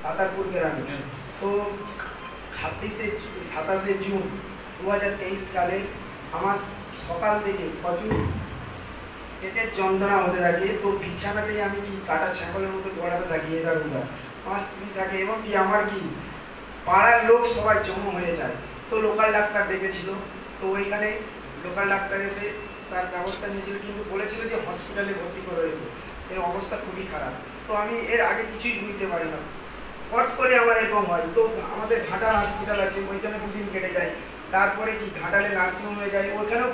তাতারপুর গ্রামে। তো 27শে জুন 2023 সালে আমার সকাল থেকে প্রচুর পেটের যন্ত্রণা হতে থাকে। তো বিছানাতেই আমি কি কাটা ছাগলের মতো গড়াতে থাকি এধার ওধার। আমার স্ত্রী থাকে এবং কি আমার কি পাড়ার লোক সবাই জমা হয়ে যায়। তো লোকাল ডাক্তার ডেকেছিল। তো ওইখানে লোকাল ডাক্তার এসে তার ব্যবস্থা নিয়েছিল, কিন্তু বলেছিল যে হসপিটালে ভর্তি করে দেবে, এর অবস্থা খুবই খারাপ। তো আমি এর আগে কিছুই বুঝতে পারি না, হট করে আমার এরকম হয়। তো আমাদের ঘাটাল হসপিটাল আছে, ওইখানে 2 দিন কেটে যায়। তারপরে কি ঘাটালে নার্সিংহোমে যাই, ওইখানেও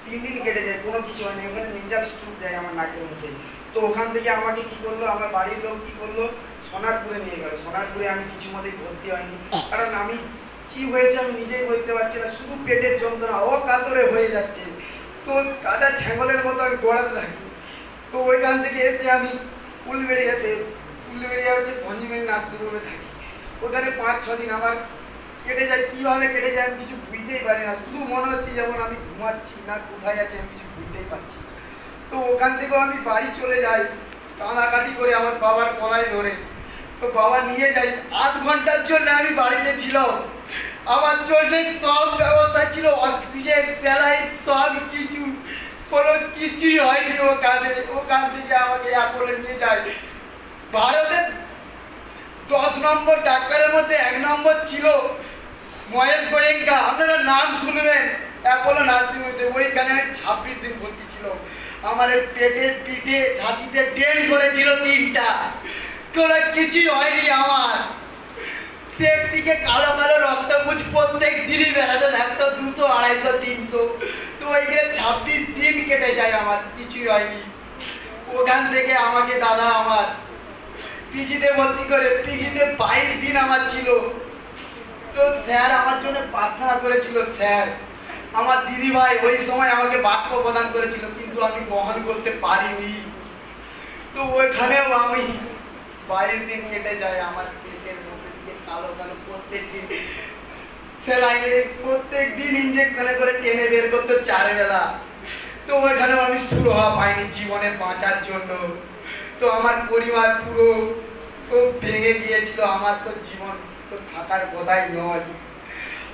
3 দিন কেটে যায়, কোনো কিছু হয় না। ওখানে নেজাল স্ট্রোক দেয় আমার নাকের মুখে। তো ওখান থেকে আমাকে কি করলো, আমার বাড়ির লোক কি করলো, সোনারপুরে নিয়ে গেল। সোনারপুরে আমি কিছু মতেই ভর্তি হয়নি, কারণ আমি কি হয়েছে আমি নিজেই বলতে পারছি না, শুধু পেটের যন্ত্রণা অকাতরে হয়ে যাচ্ছে। তো কাটা ছাগলের মতো আমি গড়াতে থাকি। তো ওইখান থেকে এসে আমি উলবেড়িয়া হচ্ছে সঞ্জীবনী নার্সিংহোমে থাকি। ওখানে 5-6 দিন আমার কেটে যায়। কীভাবে কেটে যায় আমি কিছু বুঝতেই পারি না, শুধু মনে হচ্ছে যেমন আমি ঘুমাচ্ছি না কোথায় আছে আমি কিছু বুঝতেই পারছি। তো ওখান থেকেও আমি বাড়ি চলে যাই কানাকাটি করে আমার বাবার গলায় ধরে। তো বাবা নিয়ে যাই, 8 ঘন্টার জন্য আমি বাড়িতে ছিলাম। আমার জন্য সব ব্যবস্থা ছিল, অক্সিজেন, স্যালাইন, সব কিছু, কোনো কিছুই হয়নি। ওখান থেকে আমাকে অ্যাপোলো নিয়ে যায়। ভারতের 10 নম্বর ডাক্তারের মধ্যে 1 নম্বর ছিল মহেশ গোয়েঙ্কা, আপনারা নাম শুনবেন, অ্যাপোলো নার্সিংহোমে। ওইখানে আমি 26 দিন ভর্তি ছিল। আমার এই পেটে, পিঠে, ছাতিতে ডেন্ট করেছিল 3টা, কোনো কিছুই হয়নি। আমার পেট থেকে কালো কালো রক্তপুঞ্জ প্রত্যেক দিনই বেড়াতে থাকতো, 200, 250, 300। তো ওইখানে 26 দিন কেটে যায়, আমার কিছুই হয়নি। ওখান থেকে আমাকে দাদা আমার পিজিতে ভর্তি করে, পিজিতে 22 দিন আমার ছিল। তো স্যার আমার জন্য প্রার্থনা করেছিল। স্যার আমার দিদি ভাই ওই সময় আমাকে বাক্য প্রদান করেছিল, কিন্তু আমি গ্রহণ করতে পারিনি। তো ওইখানেও আমি 22 দিন কেটে যায়। আমার পেটের মধ্যে থেকে কালো কালো প্রত্যেক দিন সেলাইনে, প্রত্যেক দিন ইঞ্জেকশনে করে টেনে বের করতে 4 বেলা। তো ওইখানেও আমি শুরু হওয়া পাইনি জীবনে বাঁচার জন্য। তো আমার পরিবার পুরো ভেঙে গিয়েছিল। আমার তো জীবন তো থাকার কথাই নয়।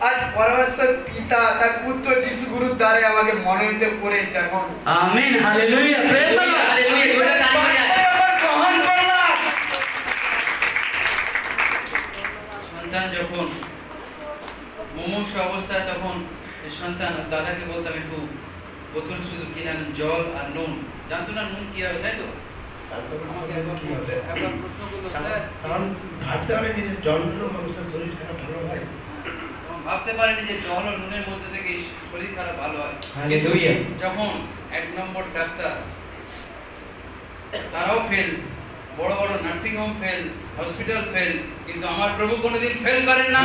আজ পরমেশ্বর পিতা তার পুত্র যিশু গুরুর দ্বারে আমাকে মনোনীত করে যখন, amen, hallelujah, praise the Lord, hallelujah. গ্রহণ করলাম। সন্তান যখন মুমূর্ষু অবস্থায়, তখন সন্তান দাদাকে বলতাম একটু বোতল শুধু কিনে আনুন, জল আর নুন। জানতো না নুন কি হবে, তাই তো? আমাকে একবার প্রশ্ন করলো, কারণ ভাবতে পারেনি যে জল নুন মানুষের শরীর খারাপ ভালো হয়। ভাবতে পারেনি যে জল ও নুনের মধ্যে থেকে শরীর খারাপ ভালো হয়। যখন 1 নম্বর ডাক্তার, তারাও ফেল, বড় বড় nursing home fail, hospital fail, কিন্তু আমার প্রভু কোনোদিন ফেল করেন না।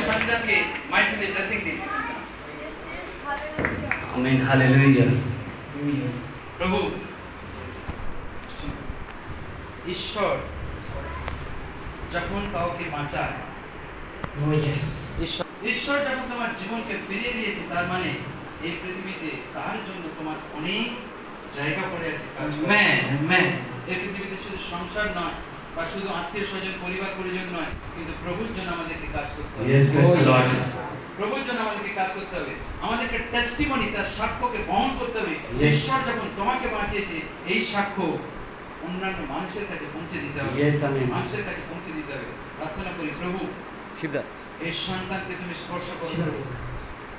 সন্তানকে মাইন্ডফুলি ব্লেসিং দিন। আমিন, হালেলুয়া। প্রভু ঈশ্বর যখন কাউকে বাঁচায়, ঈশ্বর যখন তোমার জীবনকে ফিরিয়ে দিয়েছে, তার মানে এই পৃথিবীতে তার জন্য তোমার অনেক জায়গা পড়ে আছে কাজ করার। এই পৃথিবীতে শুধু সংসার নয়, বা শুধু আত্মীয় স্বজন, পরিবার পরিজন নয়, কিন্তু প্রভুর জন্য আমাদেরকে কাজ করতে হবে। প্রভুর জন্য আমাদেরকে কাজ করতে হবে। আমাদেরকে টেস্টিমনি, তার সাক্ষ্যকে বহন করতে হবে। ঈশ্বর যখন তোমাকে বাঁচিয়েছে, এই সাক্ষ্য অন্যান্য মানুষের কাছে পৌঁছে দিতে হবে। মানুষের কাছে পৌঁছে দিতে হবে। প্রার্থনা করি, প্রভু এই সন্তানকে তুমি স্পর্শ করো।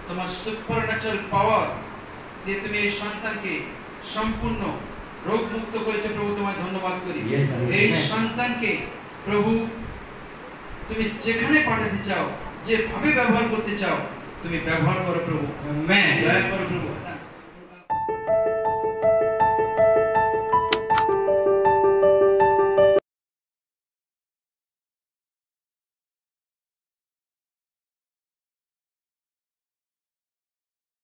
তোমার সুপারন্যাচুরাল পাওয়ার দিয়ে তুমি এই সন্তানকে সম্পূর্ণ রোগ মুক্ত করেছো। প্রভু তোমায় ধন্যবাদ করি। এই সন্তানকে প্রভু তুমি যেখানে পাঠাতে চাও, যেভাবে ব্যবহার করতে চাও, তুমি ব্যবহার করো প্রভু। দয়া করো প্রভু।